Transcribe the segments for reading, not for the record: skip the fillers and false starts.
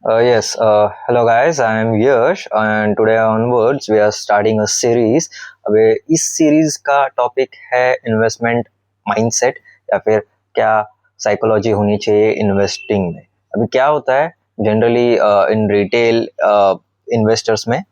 Yes, hello guys, I am Yash and today onwards we are starting a series। अब इस series का topic है investment mindset या फिर क्या साइकोलॉजी होनी चाहिए इन्वेस्टिंग में। अभी क्या होता है जनरली इन रिटेल इन्वेस्टर्स में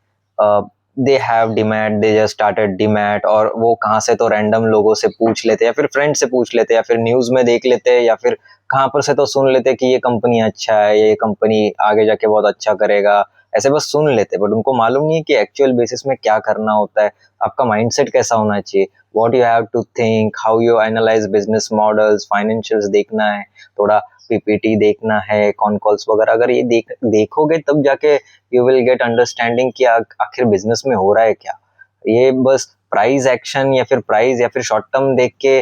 they have demat, they just started demat और वो कहाँ से तो रैंडम लोगों से पूछ लेते या फिर फ्रेंड से पूछ लेते या फिर न्यूज़ में देख लेते या फिर कहाँ पर से तो सुन लेते कि ये कंपनी अच्छा है, ये कंपनी आगे जाके बहुत अच्छा करेगा, ऐसे बस सुन लेते। बट उनको मालूम नहीं है कि एक्चुअल बेसिस में क्या करना होता है, आपका माइंडसेट कैसा होना चाहिए, what you have to think, how you analyse business models, financials देखना है, थोड़ा पीपीटी देखना है, कॉन कॉल्स वगैरह। अगर ये देखोगे तब जाके यू विल गेट अंडरस्टैंडिंग कि आखिर बिजनेस में हो रहा है क्या। ये बस प्राइस एक्शन या फिर प्राइस या फिर शॉर्ट टर्म देख के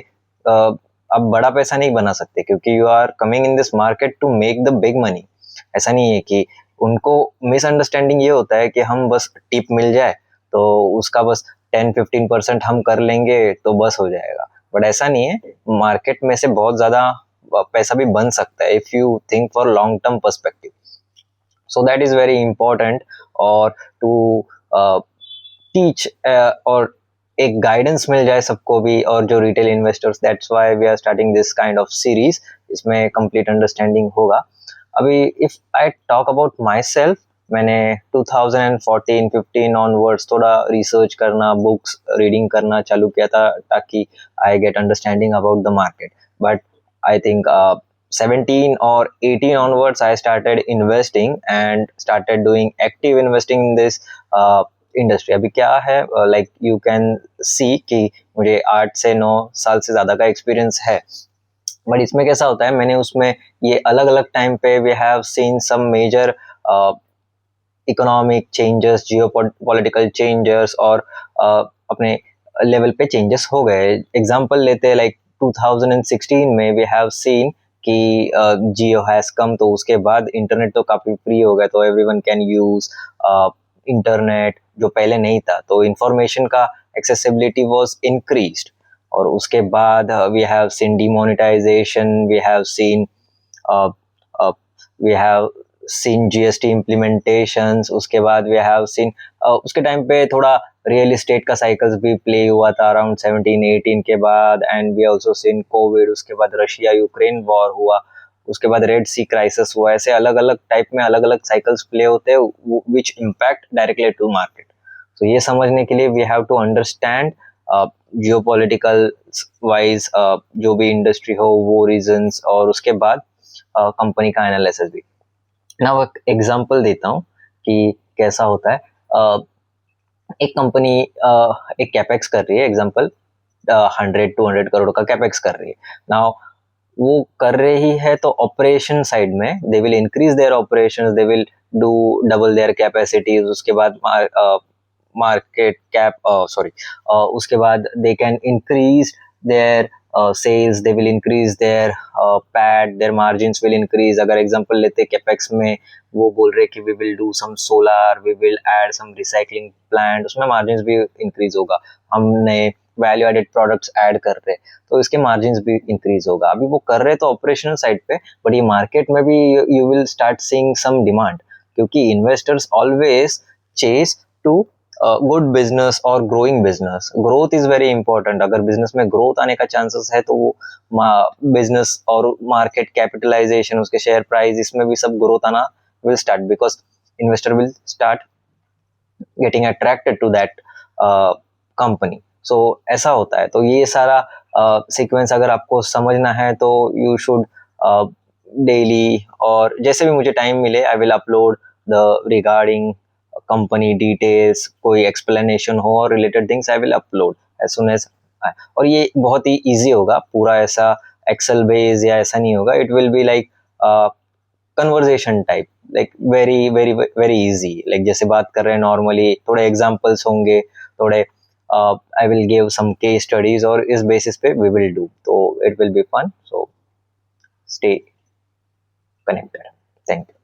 आप बड़ा पैसा नहीं बना सकते, क्योंकि you are coming in this market to make the big money. ऐसा नहीं है कि उनको मिसअंडरस्टैंडिंग ये होता है कि हम बस टिप मिल जाए तो उसका बस 10-15% हम कर लेंगे तो बस हो जाएगा। बट ऐसा नहीं है, मार्केट में से बहुत ज़्यादा पैसा भी बन सकता है if you think for long term perspective. So that is very important. और टू टीच और एक गाइडेंस मिल जाए सबको भी, और जो retail investors, that's why we are starting this kind of series. इसमें कंप्लीट अंडरस्टैंडिंग होगा। अभी if I talk about myself, मैंने 2014-15 ऑनवर्ड्स थोड़ा रिसर्च करना, बुक्स रीडिंग करना चालू किया था ताकि I get understanding about the market. But I think 17 or 18 onwards I started investing and started doing active investing in this industry. अभी क्या है, लाइक यू कैन सी कि मुझे 8 से 9 साल से ज़्यादा का एक्सपीरियंस है। बट इसमें कैसा होता है, मैंने उसमें ये अलग अलग टाइम पे we have seen some major economic changes, geopolitical changes और अपने लेवल पे चेंजेस हो गए। एग्जांपल लेते हैं, लाइक 2016 में वी हैव सीन कि जियो हैज़ कम, तो उसके बाद इंटरनेट तो काफ़ी फ्री हो गया, तो एवरीवन कैन यूज़ इंटरनेट, जो पहले नहीं था। तो इंफॉर्मेशन का एक्सेसिबिलिटी वाज इंक्रीज्ड। और उसके बाद we have seen demonetisation, we have seen GST implementations. उसके बाद वी हैव सीन उसके टाइम पे थोड़ा रियल एस्टेट का साइकिल्स भी प्ले हुआ था अराउंड 17-18 के बाद। And we also seen COVID, उसके बाद रशिया यूक्रेन वॉर हुआ, उसके बाद रेड सी क्राइसिस हुआ। ऐसे अलग अलग टाइप में अलग अलग साइकिल्स प्ले होते हैं which impact directly to market. तो ये समझने के लिए we have to understand geopolitical wise जो भी इंडस्ट्री हो वो रीजंस, और उसके बाद कंपनी का एनालिसिस भी। ना वो एग्जांपल देता हूँ कि कैसा होता है। एक कंपनी एक कैपेक्स कर रही है, एग्जांपल 100-200 करोड़ का कैपेक्स कर रही है। नाउ वो कर रही है तो ऑपरेशन साइड में they will increase their operations, they will do double there capacities. उसके बाद मार्केट कैप सॉरी उसके बाद they can increase their sales, they will increase their PAT, their margins will increase। अगर एग्जांपल लेते capex में वो बोल रहे कि we will do some solar, we will add some recycling plant, उसमें margins भी increase होगा। हम नए वैल्यू एडेड प्रोडक्ट्स ऐड कर रहे हैं तो इसके मार्जिन्स भी इंक्रीज होगा। अभी वो कर रहे तो ऑपरेशनल साइड पे, बट ये मार्केट में भी you will start seeing some demand, क्योंकि investors always chase to good business और growing business. Growth is very important. अगर बिजनेस में ग्रोथ आने का चांसेस है तो वो बिजनेस और मार्केट कैपिटलाइजेशन, उसके शेयर प्राइस, इसमें भी सब ग्रोथ आना will start, because investor will start getting attracted to that company. So ऐसा होता है। तो ये सारा सीक्वेंस अगर आपको समझना है तो यू शुड डेली, और जैसे भी मुझे टाइम मिले I will upload the regarding company details, कोई एक्सप्लेनेशन हो और related things I will upload as soon as. और ये बहुत ही ईजी होगा, पूरा ऐसा एक्सेल बेस या ऐसा नहीं होगा। It will be like conversation type, like very very very easy, like जैसे बात कर रहे हैं नॉर्मली, थोड़े एग्जांपल्स होंगे, थोड़े I will give some case studies और इस बेसिस पे वी विल डू, तो it will be fun. So stay connected. Thank you.